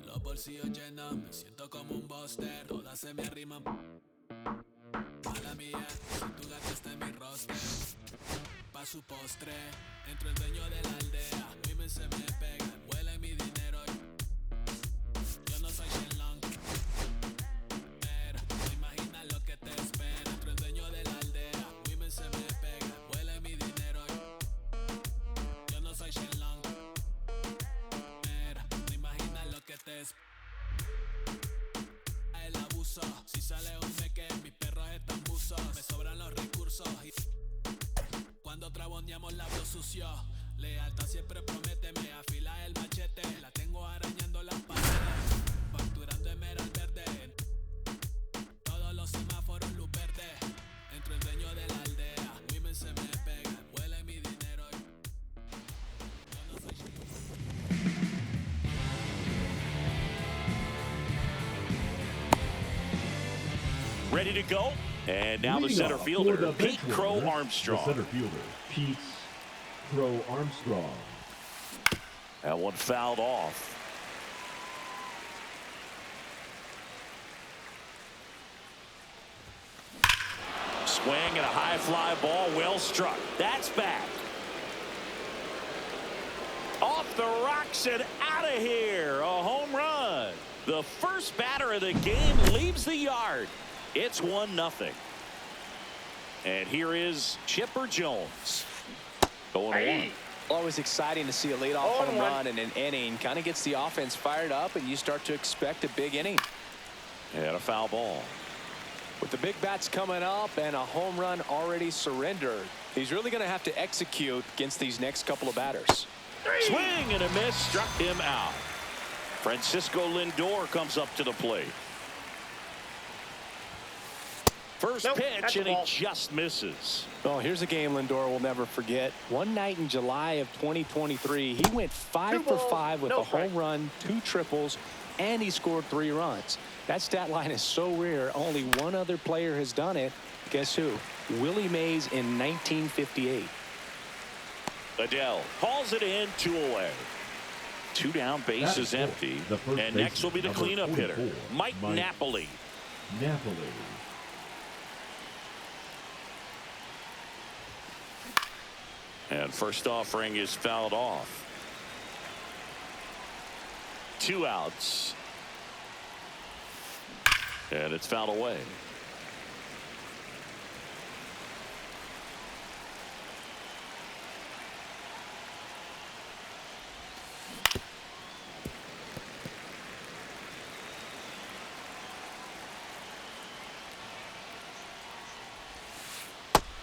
Los bolsillos llenos, me siento como un buster. Todas se me arriman. Mala mía, si tu gato está en mi roster. Pa' su postre, entro el dueño de la aldea. Women se me pegan, huelen mi dinero. Yo no soy Shenlong, pero no imaginas lo que te espera. Entro el dueño de la aldea. Women se me pegan, huelen mi dinero. Yo no soy Shenlong, pero no imaginas lo que te espera. El abuso, si sale un meque, mis perros están buzos. Me sobran los recursos y cuando traboneamos labios sucios. Lealtad siempre promete, me afila el machete. La tengo arañando las paredes, facturando emerald verde. Todos los semáforos luz verde. Entro el dueño de la aldea. Women se me pegan, huele mi dinero. Yo no soy ready to go. And now the center fielder, Pete Crow Armstrong. The center fielder, Pete Crow Armstrong. That one fouled off. Swing and a high fly ball, well struck. That's back. Off the rocks and out of here. A home run. The first batter of the game leaves the yard. It's 1-0. And here is Chipper Jones. Going one. Always exciting to see a leadoff home run in an inning. Kind of gets the offense fired up, and you start to expect a big inning. And a foul ball. With the big bats coming up and a home run already surrendered, he's really going to have to execute against these next couple of batters. Swing and a miss, struck him out. Francisco Lindor comes up to the plate. First pitch, and he just misses. Oh, here's a game Lindor will never forget. One night in July of 2023, he went 5 for 5 with a home run, 2 triples, and he scored 3 runs. That stat line is so rare. Only one other player has done it. Guess who? Willie Mays in 1958. Adele hauls it in, 2 away. 2 down, base is empty. And next will be the cleanup hitter, Mike Napoli. And first offering is fouled off. 2 outs. And it's fouled away.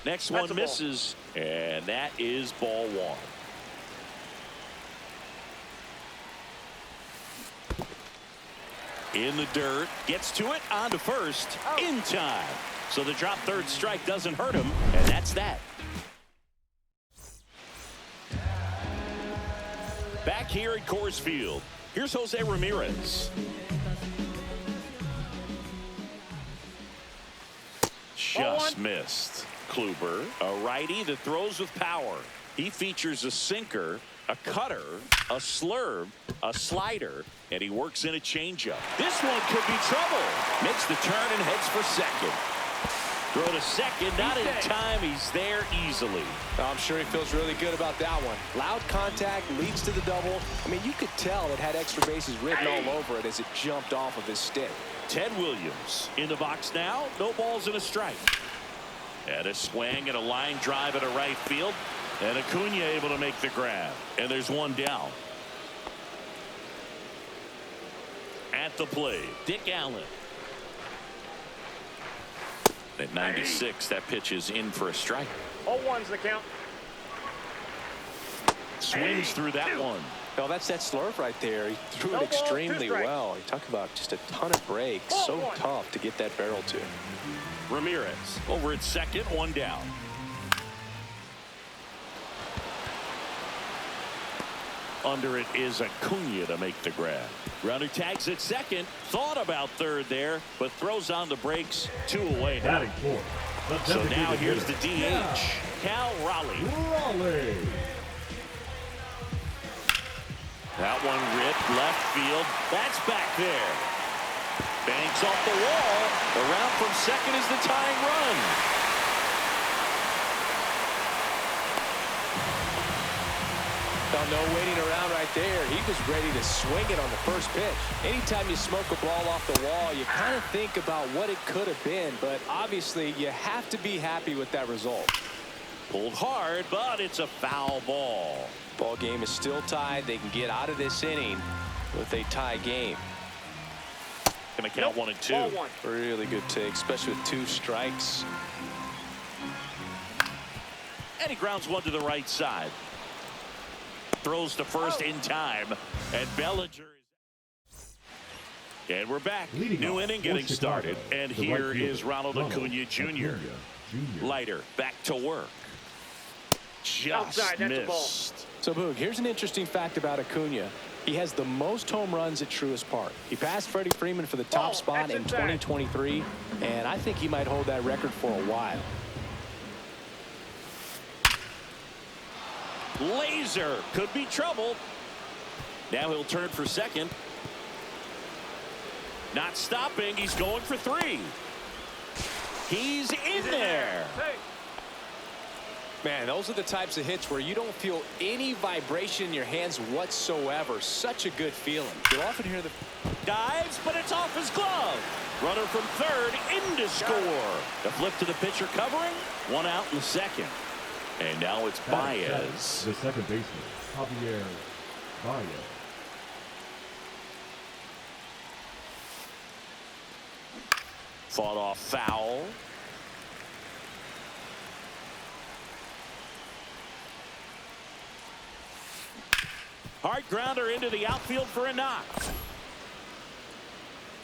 Next one misses, and that is ball 1. In the dirt, gets to it, on to first, in time. So the drop third strike doesn't hurt him, and that's that. Back here at Coors Field, here's Jose Ramirez. Just missed. Kluber, a righty that throws with power. He features a sinker, a cutter, a slurve, a slider, and he works in a changeup. This one could be trouble. Makes the turn and heads for second. Throw to second, not in time. He's there easily. I'm sure he feels really good about that one. Loud contact leads to the double. I mean, you could tell it had extra bases written all over it as it jumped off of his stick. Ted Williams in the box now. No balls and a strike. And a swing and a line drive at a right field. And Acuna able to make the grab. And there's one down. At the plate, Dick Allen. At 96, that pitch is in for a strike. 0-1's the count. Swings through that one. Well, that's that slurve right there. He threw it extremely well. You talk about just a ton of breaks. So tough to get that barrel to. Ramirez over at second, 1 down. Under it is Acuna to make the grab. Grounder tags at second. Thought about third there, but throws on the brakes. 2 away now. Batting fourth. So now here's the DH, Cal Raleigh. That one ripped left field. That's back there. Banks off the wall. Around from second is the tying run. No waiting around right there. He was ready to swing it on the first pitch. Anytime you smoke a ball off the wall, you kind of think about what it could have been, but obviously you have to be happy with that result. Pulled hard, but it's a foul ball. Ball game is still tied. They can get out of this inning with a tie game. Gonna count 1 and 2. Really good take, especially with 2 strikes. And he grounds one to the right side. Throws to first in time, and Bellinger. And we're back. New inning getting started, and here is Ronald Acuna Jr. Leiter back to work. Just missed. So, Boog, here's an interesting fact about Acuna. He has the most home runs at Truist Park. He passed Freddie Freeman for the top spot in 2023, and I think he might hold that record for a while. Laser could be trouble. Now he'll turn for second. Not stopping. He's going for 3. He's in there. Man, those are the types of hits where you don't feel any vibration in your hands whatsoever. Such a good feeling. You'll often hear the dives, but it's off his glove. Runner from third in to score. The flip to the pitcher covering. 1 out in the second. And now it's Baez. The second baseman, Javier Baez. Fought off foul. Hard grounder into the outfield for a knock.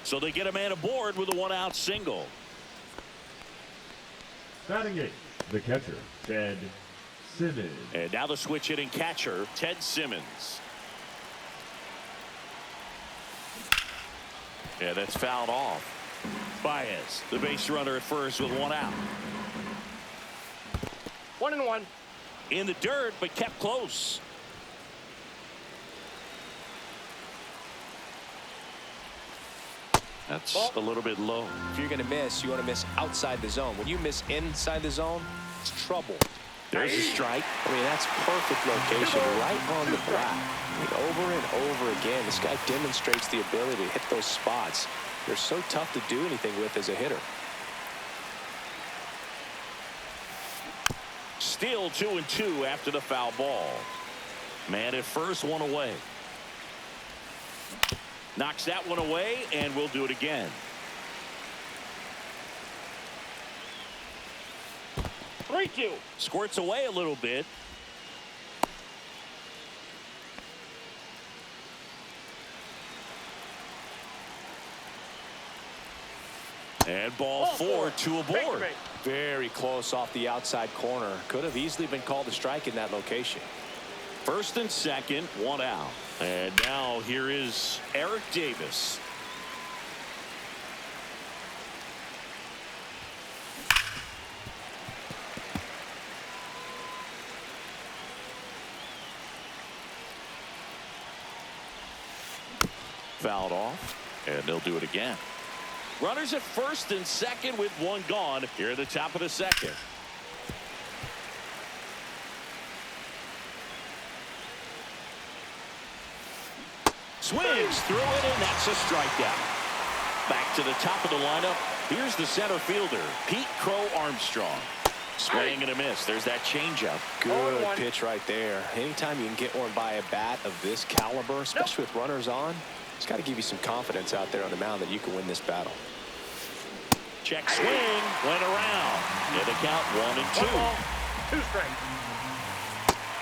So they get a man aboard with a 1-out single. Batting 8, the catcher, Ted Simmons. And now the switch hitting catcher, Ted Simmons. Yeah, that's fouled off. Baez, the base runner at first with 1 out. 1-1. In the dirt, but kept close. That's a little bit low. If you're going to miss, you want to miss outside the zone. When you miss inside the zone, it's trouble. There's a strike. I mean, that's perfect location, right on the black. I mean, over and over again, this guy demonstrates the ability to hit those spots. They're so tough to do anything with as a hitter. Still 2-2 after the foul ball. Man at first, 1 away. Knocks that one away, and we'll do it again. 3-2. Squirts away a little bit. And ball 4, 2 aboard. Very close off the outside corner. Could have easily been called a strike in that location. First and second, 1 out. And now here is Eric Davis. Fouled off, and they'll do it again. Runners at first and second with 1 gone here at the top of the second. Swings through it, and that's a strikeout. Back to the top of the lineup. Here's the center fielder, Pete Crow Armstrong. Swing and a miss. There's that changeup. Good pitch right there. Anytime you can get one by a bat of this caliber, especially with runners on, it's got to give you some confidence out there on the mound that you can win this battle. Check swing, went around. Yeah, the count 1 and 2. 2 strikes.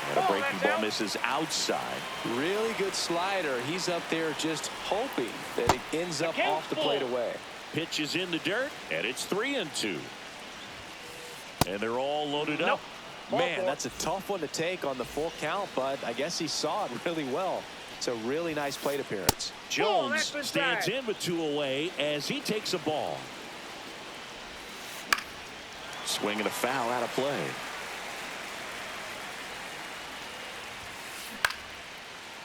And a breaking ball misses outside. Really good slider. He's up there just hoping that it ends up off the plate away. Pitch is in the dirt, and it's 3 and 2. And they're all loaded up. Man, that's a tough one to take on the full count, but I guess he saw it really well. It's a really nice plate appearance. Jones stands in with 2 away as he takes a ball. Swing and a foul out of play.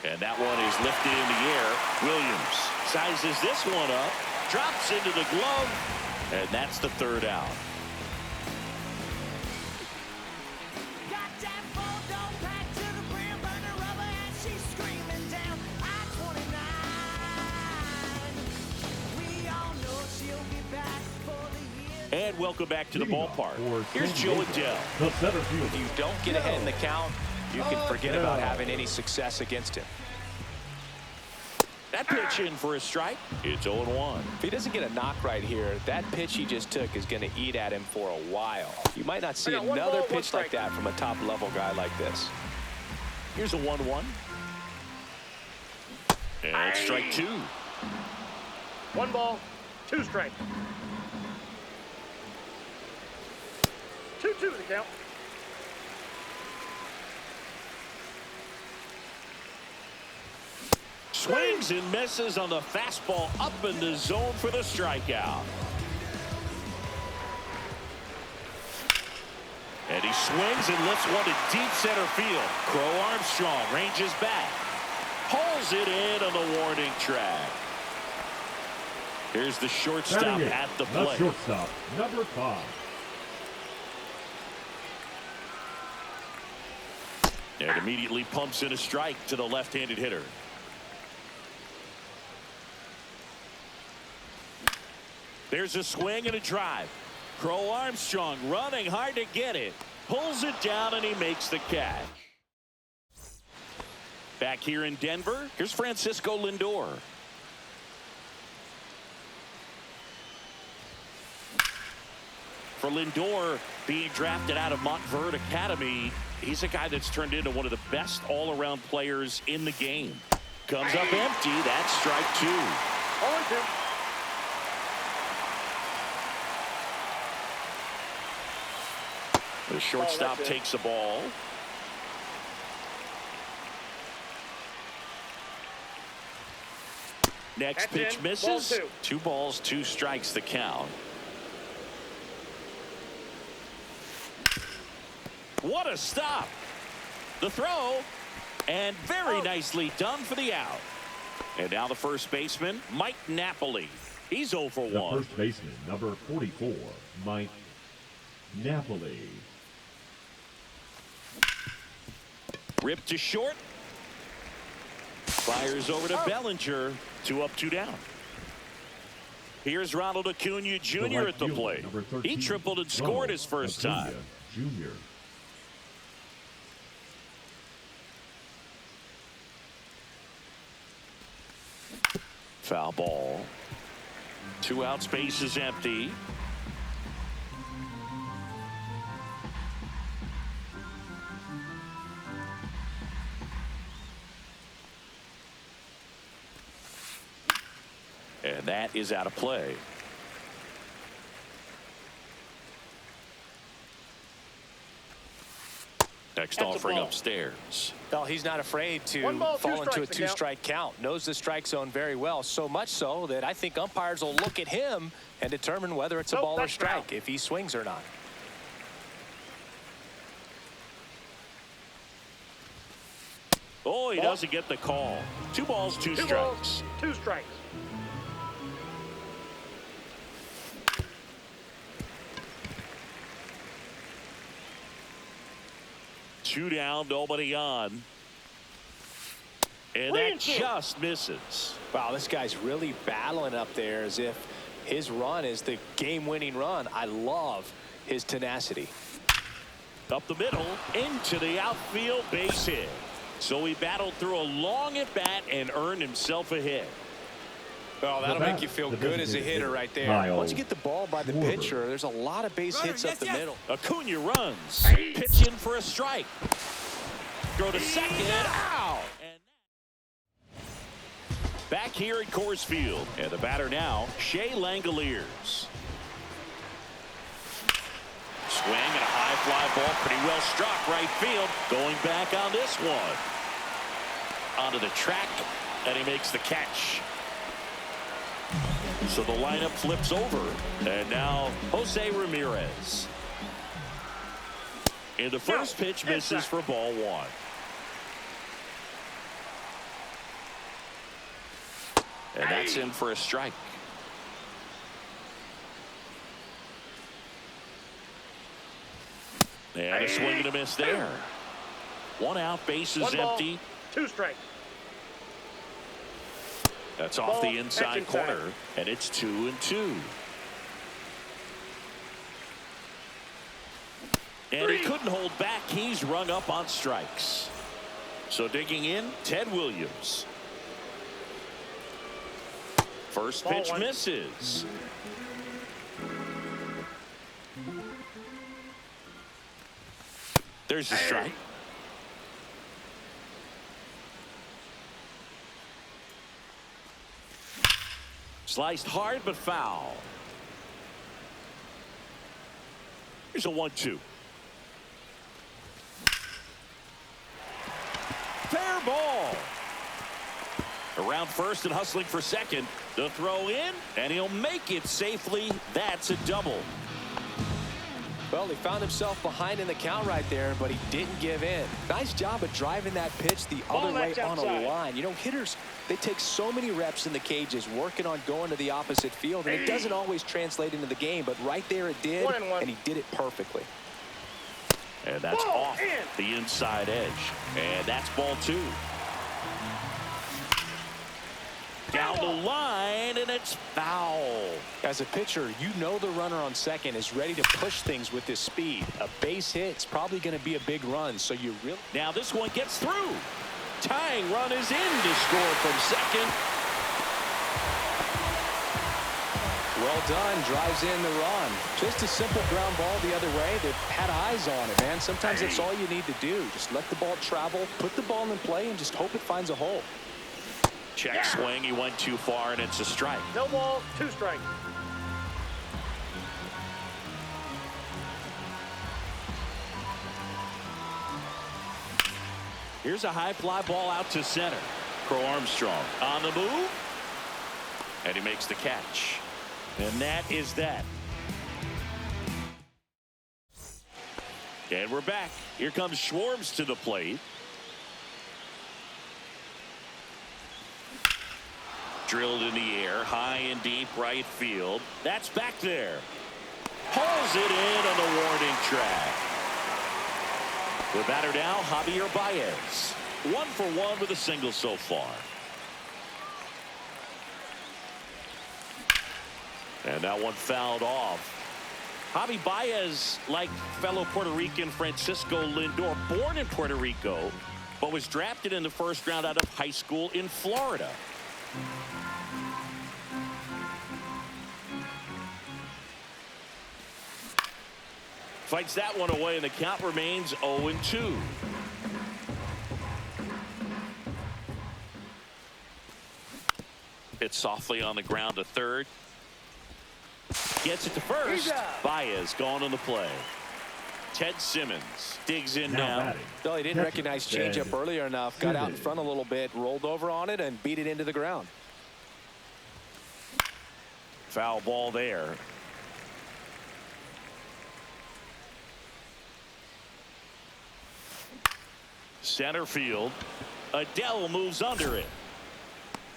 And that one is lifted in the air. Williams sizes this one up, drops into the glove, and that's the 3rd out. And welcome back to the ballpark. Here's Joe Adele. If you don't get ahead in the count, you can forget about having any success against him. That pitch in for a strike. It's 0-1. If he doesn't get a knock right here, that pitch he just took is going to eat at him for a while. You might not see another pitch like that from a top-level guy like this. Here's a 1-1. And it's strike 2. 1 ball, 2 strikes. 2-2 the count. Swings and misses on the fastball up in the zone for the strikeout. And he swings and lifts one to deep center field. Crow Armstrong ranges back. Pulls it in on the warning track. Here's the shortstop at the plate. Shortstop, number 5. And immediately pumps in a strike to the left-handed hitter. There's a swing and a drive. Crow Armstrong running hard to get it. Pulls it down and he makes the catch. Back here in Denver, here's Francisco Lindor. For Lindor, being drafted out of Montverde Academy, he's a guy that's turned into one of the best all-around players in the game. Comes up empty. That's strike 2. 0-2. The shortstop takes the ball. Next pitch misses. 2 balls, 2 strikes the count. What a stop. The throw. And very nicely done for the out. And now the first baseman, Mike Napoli. He's 0 for 1. The first baseman, number 44, Mike Napoli. Ripped to short. Fires over to Bellinger. 2 up, 2 down. Here's Ronald Acuna Jr. at the plate. He tripled and scored his first time. Jr. Foul ball. 2 outs, base is empty. And that is out of play. Next offering upstairs. Well, he's not afraid to fall into a 2-strike count. Knows the strike zone very well, so much so that I think umpires will look at him and determine whether it's a ball or strike, if he swings or not. Oh, he doesn't get the call. 2 balls, 2 strikes. 2 strikes. Two down, nobody on. And that just misses. Wow, this guy's really battling up there as if his run is the game-winning run. I love his tenacity. Up the middle, into the outfield, base hit. So he battled through a long at-bat and earned himself a hit. Well, that'll make you feel good as a hitter right there. Once you get the ball by the pitcher, there's a lot of base hits up the middle. Acuna runs. Pitch in for a strike. Throw to second. Out. And back here at Coors Field. And the batter now, Shea Langoliers. Swing and a high fly ball, pretty well struck right field. Going back on this one. Onto the track, and he makes the catch. So the lineup flips over, and now Jose Ramirez. And the first pitch misses for ball one. And that's in for a strike. And a swing and a miss there. One out, bases empty. 2 strikes. That's off the inside corner, and it's 2-2. And he couldn't hold back. He's rung up on strikes. So digging in, Ted Williams. First pitch misses. There's the strike. Sliced hard but foul. Here's a 1-2. Fair ball. Around first and hustling for second. The throw in, and he'll make it safely. That's a double. Well, he found himself behind in the count right there, but he didn't give in. Nice job of driving that pitch the other way on a line. You know, hitters, they take so many reps in the cages working on going to the opposite field, and it doesn't always translate into the game, but right there it did, and he did it perfectly. And that's off the inside edge. And that's ball 2. Down the line, and it's foul. As a pitcher, you know the runner on second is ready to push things with his speed. A base hit's probably going to be a big run, so you really... Now this one gets through. Tying run is in to score from second. Well done, drives in the run. Just a simple ground ball the other way. They've had eyes on it, man. Sometimes that's all you need to do. Just let the ball travel, put the ball in play, and just hope it finds a hole. Check swing, he went too far, and it's a strike. No ball, 2 strikes. Here's a high fly ball out to center. Crow Armstrong on the move, and he makes the catch. And that is that. And we're back. Here comes Schwartz to the plate. Drilled in the air, high and deep right field. That's back there. Pulls it in on the warning track. The batter now, Javier Baez. 1 for 1 with a single so far. And that one fouled off. Javi Baez, like fellow Puerto Rican Francisco Lindor, born in Puerto Rico, but was drafted in the first round out of high school in Florida. Fights that one away, and the count remains 0-2. Hit softly on the ground to third. Gets it to first. Baez gone on the play. Ted Simmons digs in now. Well, he didn't recognize changeup earlier enough. Got out in front a little bit, rolled over on it, and beat it into the ground. Foul ball there. Center field. Adele moves under it.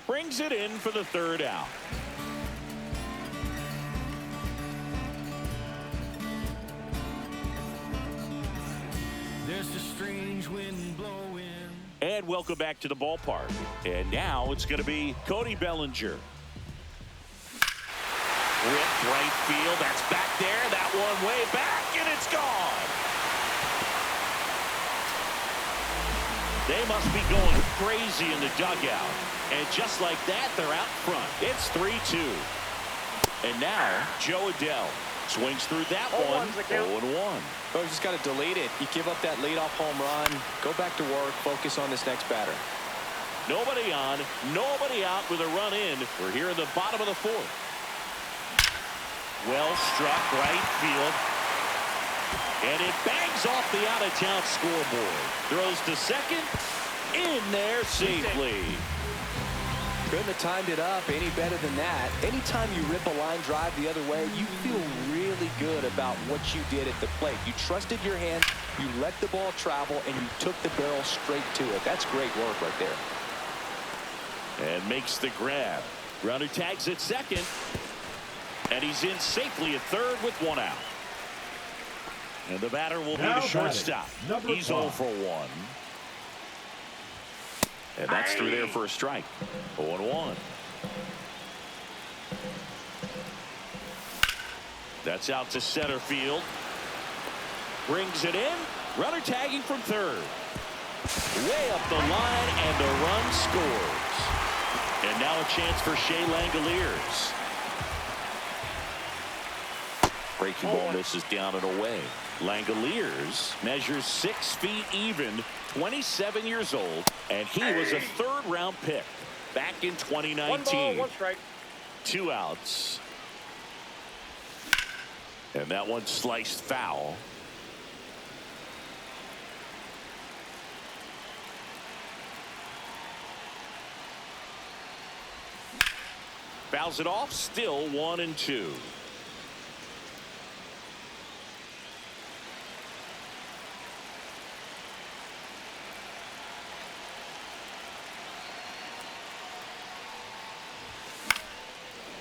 Brings it in for the third out. There's a strange wind blowing. And welcome back to the ballpark. And now it's going to be Cody Bellinger. Whipped right field. That's back there. That one way back, and it's gone. They must be going crazy in the dugout. And just like that, they're out front. It's 3-2. And now, Joe Adele swings through that one. 0-1. Oh, you just got to delete it. You give up that leadoff home run. Go back to work. Focus on this next batter. Nobody on, nobody out with a run in. We're here in the bottom of the 4th. Well struck right field. And it bangs off the out-of-town scoreboard. Throws to second. In there safely. Couldn't have timed it up any better than that. Anytime you rip a line drive the other way, you feel really good about what you did at the plate. You trusted your hands, you let the ball travel, and you took the barrel straight to it. That's great work right there. And makes the grab. Runner tags at second. And he's in safely at third with one out. And the batter will be the shortstop. He's 0 for 1. And that's through there for a strike. 0-1. That's out to center field. Brings it in. Runner tagging from third. Way up the line, and the run scores. And now a chance for Shea Langoliers. Breaking ball misses down and away. Langoliers measures 6 feet even, 27 years old, and he was a third-round pick back in 2019. 1 ball, 1 strike. 2 outs. And that one sliced foul. Fouls it off, still 1-2.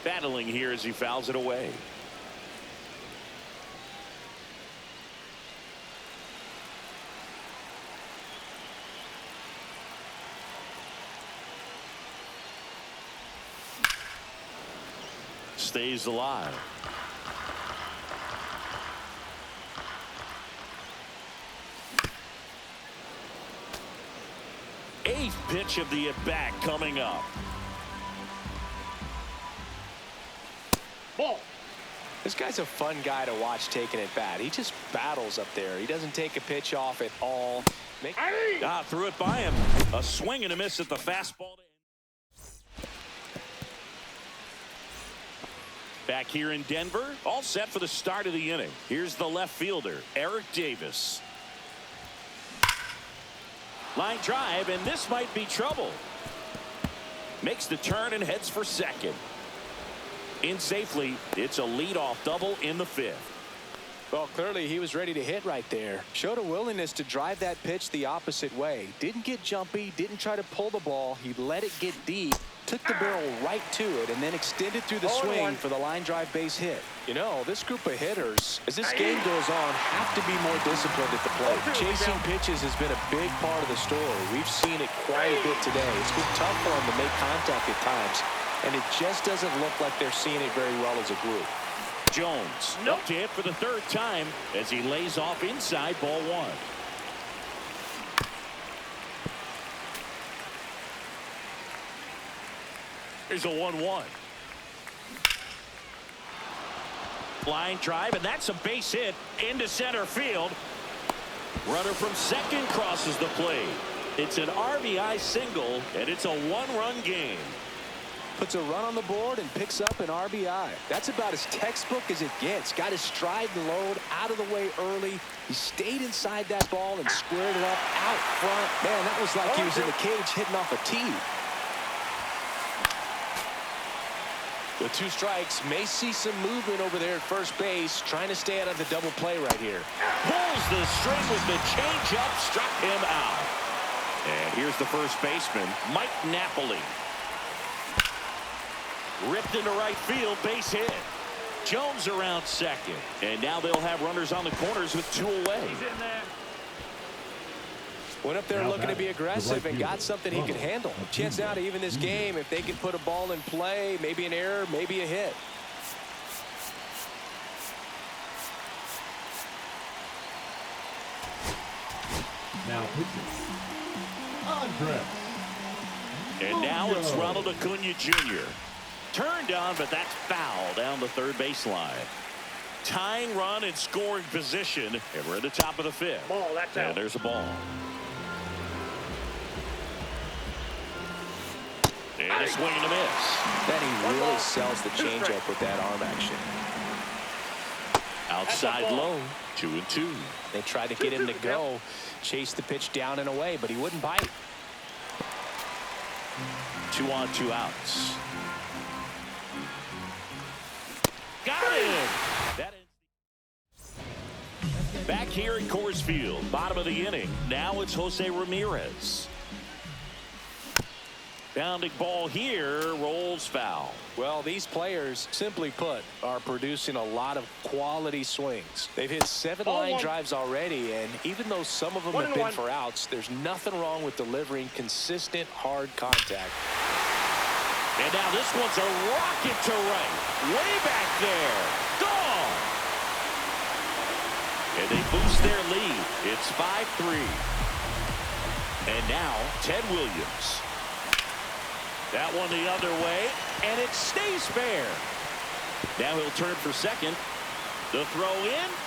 Battling here as he fouls it away. Stays alive. Eighth pitch of the at-bat coming up. Ball. This guy's a fun guy to watch taking at bat. He just battles up there. He doesn't take a pitch off at all. Threw it by him. A swing and a miss at the fastball. Back here in Denver, all set for the start of the inning. Here's the left fielder, Eric Davis. Line drive, and this might be trouble. Makes the turn and heads for second. In safely, it's a leadoff double in the 5th. Well, clearly he was ready to hit right there. Showed a willingness to drive that pitch the opposite way. Didn't get jumpy, didn't try to pull the ball. He let it get deep, took the barrel right to it, and then extended through the swing for the line drive base hit. You know, this group of hitters, as this game goes on, have to be more disciplined at the plate. Chasing pitches has been a big part of the story. We've seen it quite a bit today. It's been tough for them to make contact at times, and it just doesn't look like they're seeing it very well as a group. Jones up to hit for the 3rd time as he lays off inside ball 1. Here's a 1-1. Line drive, and that's a base hit into center field. Runner from second crosses the plate. It's an RBI single, and it's a 1-run game. Puts a run on the board and picks up an RBI. That's about as textbook as it gets. Got his stride and load out of the way early. He stayed inside that ball and squared it up out front. Man, that was like he was in the cage hitting off a tee. With 2 strikes, may see some movement over there at first base, trying to stay out of the double play right here. Pulls the string with the changeup, struck him out. And here's the first baseman, Mike Napoli. Ripped into right field, base hit. Jones around second. And now they'll have runners on the corners with 2 away. He's in there. Went up there looking to be aggressive and got something he could handle. Chance now to even this game if they can put a ball in play, maybe an error, maybe a hit. Now pitching. Andres. And now it's Ronald Acuna Jr. Turned on, but that's foul down the 3rd baseline. Tying run in scoring position, and we're at the top of the 5th. Ball, that's out. And there's a ball. And a swing and a miss. Then he really sells the changeup with that arm action. Outside low, 2-2. They tried to get him to go, chase the pitch down and away, but he wouldn't bite. 2 on, 2 outs. Got him! Back here at Coors Field, bottom of the inning. Now it's Jose Ramirez. Bounding ball here, rolls foul. Well, these players, simply put, are producing a lot of quality swings. They've hit 7 line drives already, and even though some of them have been for outs, there's nothing wrong with delivering consistent, hard contact. And now this one's a rocket to right. Way back there. Gone. And they boost their lead. It's 5-3. And now Ted Williams. That one the other way, and it stays fair. Now he'll turn for second. The throw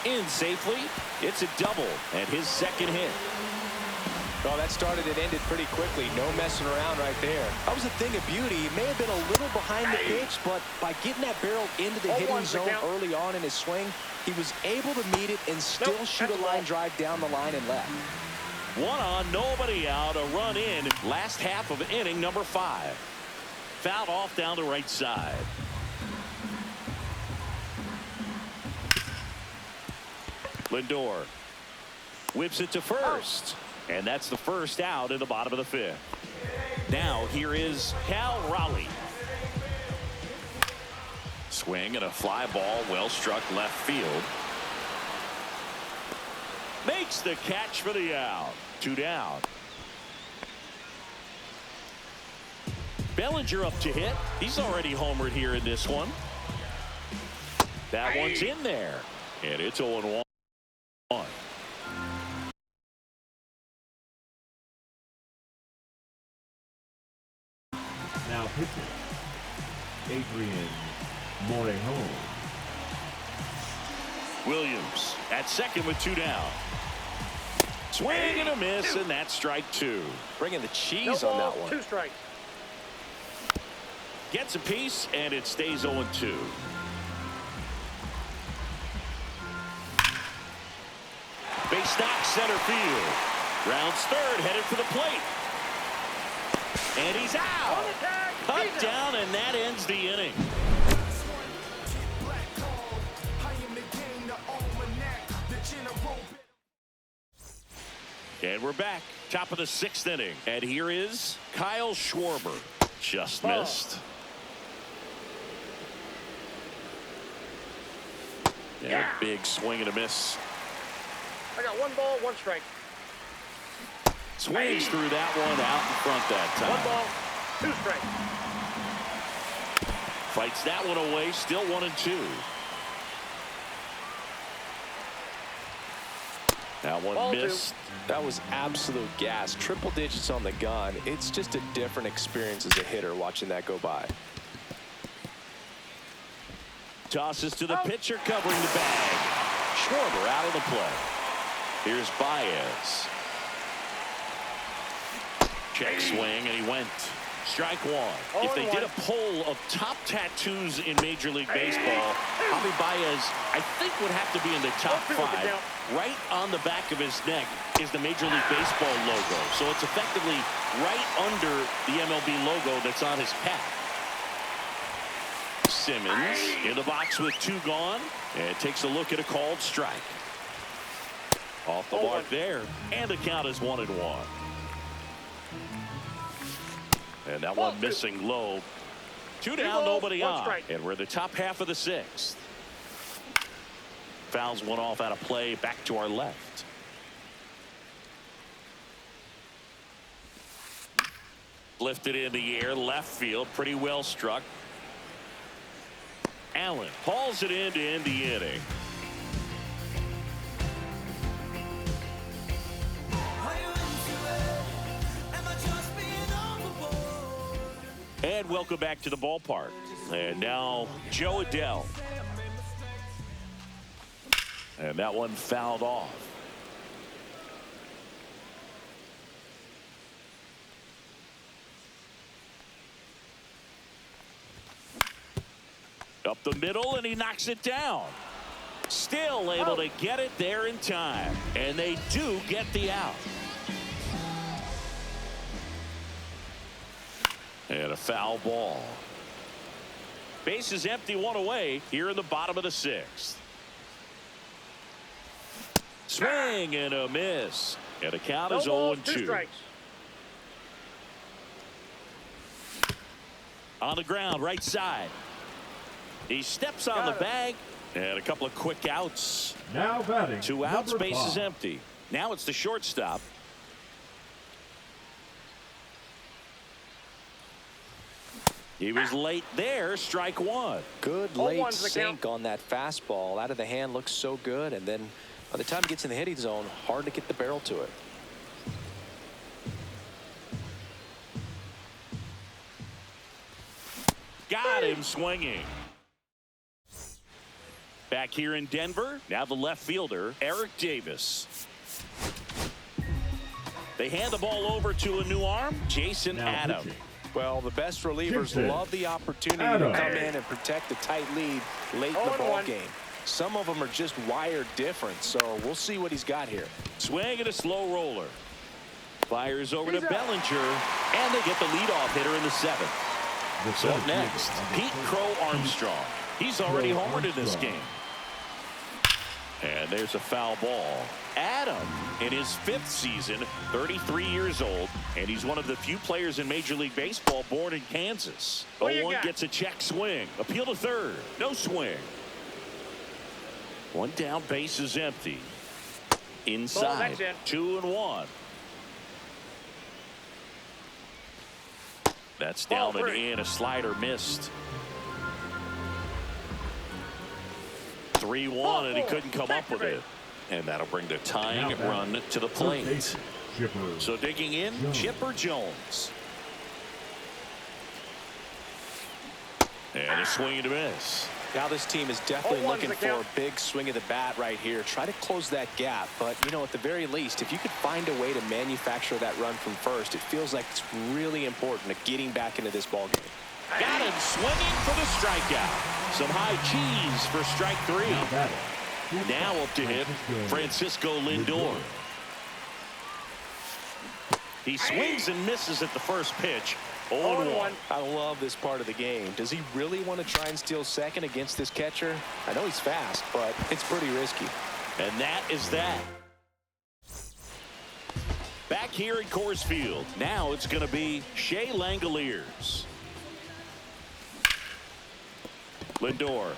in safely. It's a double, and his second hit. Well, that started and ended pretty quickly. No messing around right there. That was a thing of beauty. He may have been a little behind the pitch, but by getting that barrel into the hitting zone early on in his swing, he was able to meet it and still shoot a line drive down the line and left. 1 on, nobody out, a run in. Last half of inning number 5. Fouled off down the right side. Lindor whips it to first. And that's the first out in the bottom of the 5th. Now here is Cal Raleigh. Swing and a fly ball, well struck left field. Makes the catch for the out. 2 down. Bellinger up to hit. He's already homered here in this one. That one's in there. And it's 0-1. Now pitching, Adrian Morejon. Williams at second with 2 down. Swing and a miss, and that's strike 2. Bringing the cheese on that one. 2 strikes. Gets a piece, and it stays 0-2. Base knock center field. Rounds third, headed for the plate. And he's out. Cut down, and that ends the inning. And we're back. Top of the 6th inning. And here is Kyle Schwarber. Just missed. And a big swing and a miss. I got 1 ball, 1 strike. Swings through that one out in front that time. 1 ball, 2 strikes. Fights that one away, still 1-2. That one Ball missed. 2. That was absolute gas. Triple digits on the gun. It's just a different experience as a hitter watching that go by. Tosses to the pitcher covering the bag. Schwarber out of the play. Here's Baez. Check swing, and he went. Strike 1. If they did a poll of top tattoos in Major League Baseball, Javi Baez, I think, would have to be in the top 5. Right on the back of his neck is the Major League Baseball logo. So it's effectively right under the MLB logo that's on his pack. Simmons in the box with 2 gone, and takes a look at a called strike. Off the mark there, and the count is 1-1. And that one missing low. 2 down, nobody on. And we're in the top half of the 6th. Fouls one off out of play, back to our left. Lifted in the air, left field, pretty well struck. Allen hauls it in to end the inning. And welcome back to the ballpark. And now Joe Adell. And that one fouled off. Up the middle, and he knocks it down. Still able to get it there in time. And they do get the out. And a foul ball. Base is empty, one away here in the bottom of the sixth. Swing and a miss. And the count is 0-2. On the ground, right side. He steps on the bag. And a couple of quick outs. Now batting. 2 outs, base is 5. empty. Now it's the shortstop. He was late there, strike one. Good late sink on that fastball. Out of the hand, looks so good. And then by the time he gets in the hitting zone, hard to get the barrel to it. Got him swinging. Back here in Denver, now the left fielder, Eric Davis. They hand the ball over to a new arm, Jason Adam. Well, the best relievers love the opportunity to come in and protect a tight lead late in the ball game. Some of them are just wired different, so we'll see what he's got here. Swing and a slow roller. Fires over to Bellinger, and they get the leadoff hitter in the seventh. So up next, Pete Crow Armstrong. He's already homered in this game. And there's a foul ball. Adam, in his 5th season, 33 years old, and he's one of the few players in Major League Baseball born in Kansas. 0-1 gets a check swing. Appeal to third. No swing. One down, base is empty. Inside. 2-1. That's down and in. A slider missed. 3-1, and he couldn't come up with it. And that'll bring the tying run to the plate. So digging in, Chipper Jones. And a swing and a miss. Now this team is definitely looking for a big swing of the bat right here. Try to close that gap. But, you know, at the very least, if you could find a way to manufacture that run from first, it feels like it's really important to getting back into this ball game. Got him swinging for the strikeout. Some high cheese for strike 3. Now up to hit Francisco Lindor. He swings and misses at the first pitch. 0-1. I love this part of the game. Does he really want to try and steal second against this catcher? I know he's fast, but it's pretty risky. And that is that. Back here at Coors Field. Now it's going to be Shea Langoliers. Lindor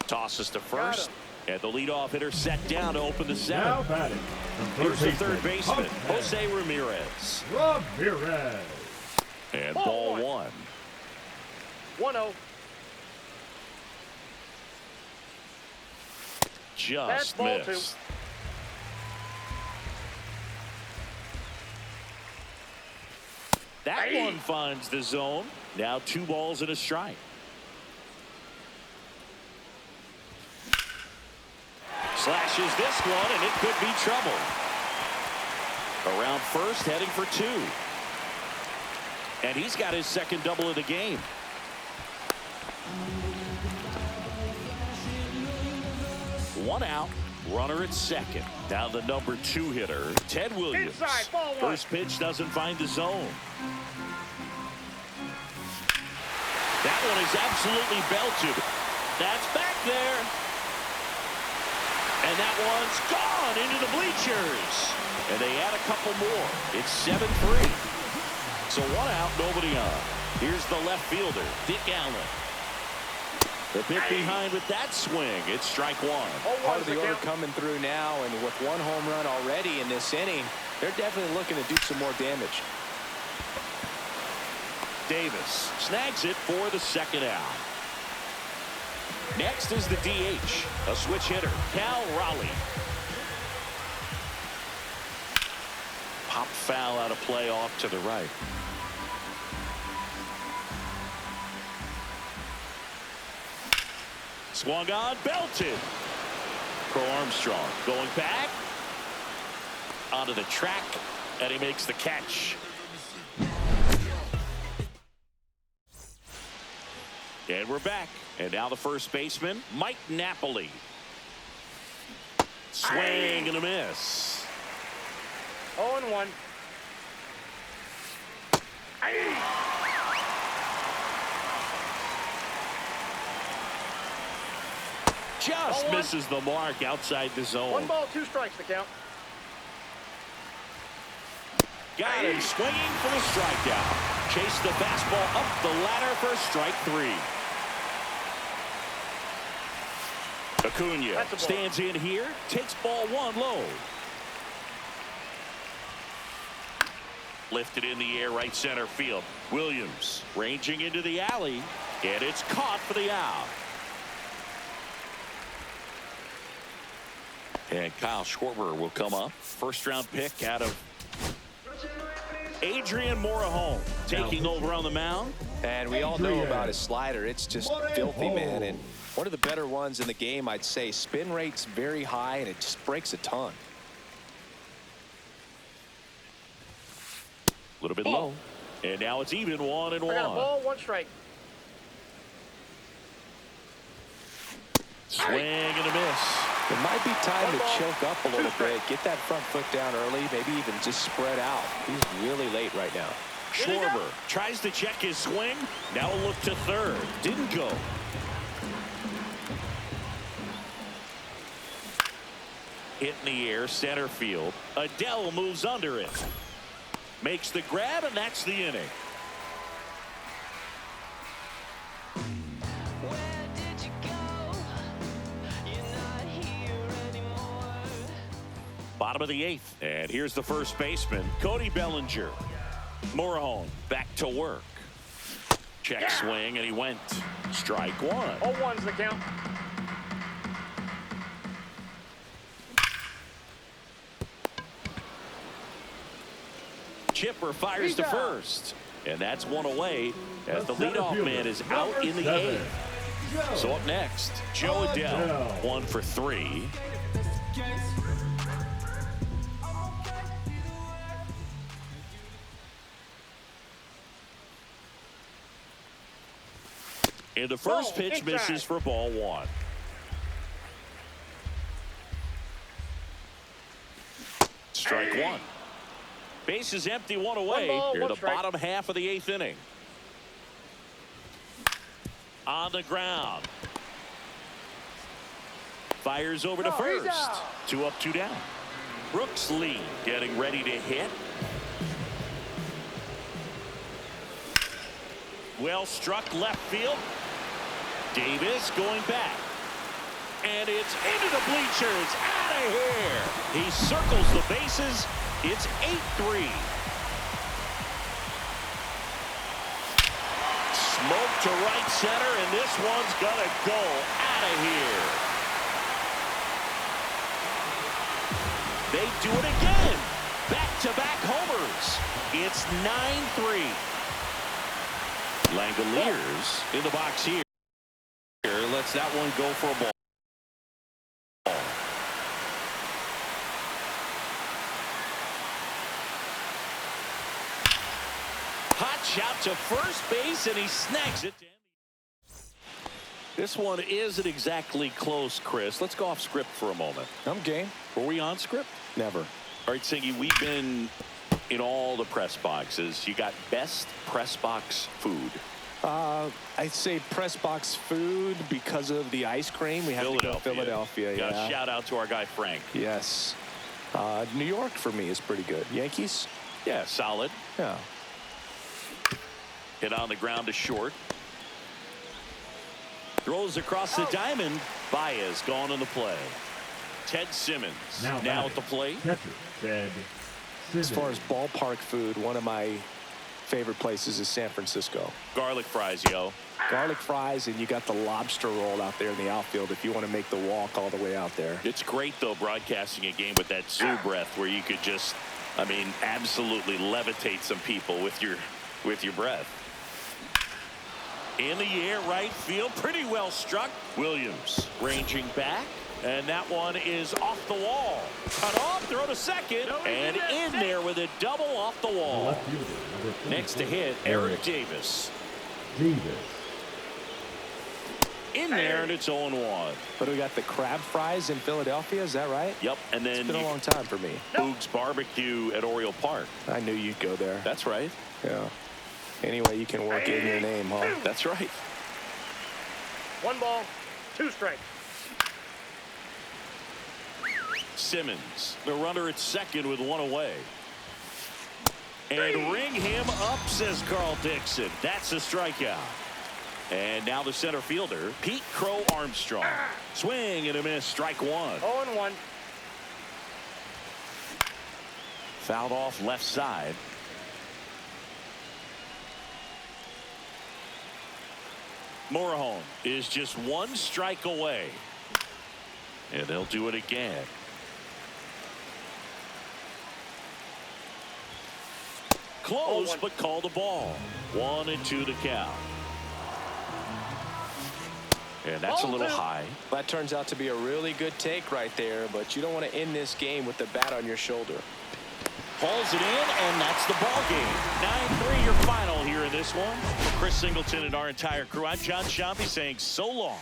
tosses to first, and the leadoff hitter set down to open the 7th. Here's the third baseman, Jose Ramirez. And ball 1. 1-0. Just missed. That one finds the zone. Now 2 balls and a strike. Slashes this one, and it could be trouble. Around first, heading for 2. And he's got his second double of the game. One out, runner at second. Now the number 2 hitter, Ted Williams. Inside, ball 1. First pitch doesn't find the zone. That one is absolutely belted. That's back there. And that one's gone into the bleachers. And they add a couple more. It's 7-3. So 1 out, nobody on. Here's the left fielder, Dick Allen. The bit behind with that swing. It's strike 1. Part of the order coming through now, and with 1 home run already in this inning, they're definitely looking to do some more damage. Davis snags it for the second out. Next is the DH, a switch hitter, Cal Raleigh. Pop foul out of play off to the right. Swung on, belted. Crow Armstrong going back onto the track, and he makes the catch. And we're back. And now the first baseman, Mike Napoli. Swing and a miss. 0-1. Just misses the mark outside the zone. 1 ball, 2 strikes to count. Got him swinging for the strikeout. Chase the fastball up the ladder for strike 3. Acuna stands in here, takes ball 1 low. Lifted in the air, right center field. Williams ranging into the alley, and it's caught for the out. And Kyle Schwarber will come up. First round pick out of Adrian Morejon taking over on the mound. And we all know about his slider. It's just filthy, man. And one of the better ones in the game, I'd say. Spin rate's very high, and it just breaks a ton. A little bit low. And now it's even 1-1. I got a ball, 1 strike. Swing and a miss. It might be time to choke up a little bit, get that front foot down early, maybe even just spread out. He's really late right now. Schwarber tries to check his swing. Now a look to third. Didn't go. Hit in the air, center field. Adele moves under it. Makes the grab, and that's the inning. Bottom of the 8th, and here's the first baseman, Cody Bellinger. Morejon back to work. Check swing, and he went. Strike 1. 0-1's the count. Chipper fires to first, and that's 1 away as the leadoff man is out in the 8th. So up next, Joe Adele, 1 for 3. And the first pitch misses for ball 1. Strike 1. Base is empty, 1 away. Here, the bottom half of the 8th inning. On the ground. Fires over to first. 2 up, 2 down. Brooks Lee getting ready to hit. Well struck left field. Davis going back. And it's into the bleachers. Out of here. He circles the bases. It's 8-3. Smoke to right center, and this one's gonna go out of here. They do it again. Back-to-back homers. It's 9-3. Langoliers in the box here. Lets that one go for a ball. Hot shot to first base, and he snags it. This one isn't exactly close, Chris. Let's go off script for a moment. I'm game. Were we on script? Never. All right, Singy, we've been in all the press boxes. You got best press box food. I'd say press box food because of the ice cream. We have to go to Philadelphia. Yeah. Shout out to our guy Frank. Yes. New York for me is pretty good. Yankees? Yeah, solid. Yeah. Hit on the ground to short. Throws across the diamond. Baez gone in the play. Ted Simmons now at the plate. Catcher, Ted Simmons. As far as ballpark food, one of my favorite places is San Francisco. Garlic fries, yo. Garlic fries, and you got the lobster roll out there in the outfield if you want to make the walk all the way out there. It's great, though, broadcasting a game with that zoo breath where you could just, I mean, absolutely levitate some people with your breath. In the air, right field, pretty well struck. Williams ranging back, and that one is off the wall. Cut off, throw to second, and in there with a double off the wall. Next to hit, Eric Davis. in there, and it's 0-1. But we got the crab fries in Philadelphia, is that right? Yep, and then It's been a long time for me. Boog's Barbecue at Oriole Park. I knew you'd go there. That's right. Yeah. Anyway, you can work in your name, huh? That's right. 1 ball, 2 strikes. Simmons, the runner at second with 1 away. And ring him up, says Carl Dixon. That's a strikeout. And now the center fielder, Pete Crow Armstrong. Swing and a miss, strike 1. 0-1. Fouled off left side. Morejon is just 1 strike away. And they'll do it again. Close, but call the ball. 1-2 to count. And that's a little high. That turns out to be a really good take right there, but you don't want to end this game with the bat on your shoulder. Hauls it in, and that's the ball game. 9-3 your final here in this one. For Chris Singleton and our entire crew, I'm John Sciambi saying so long.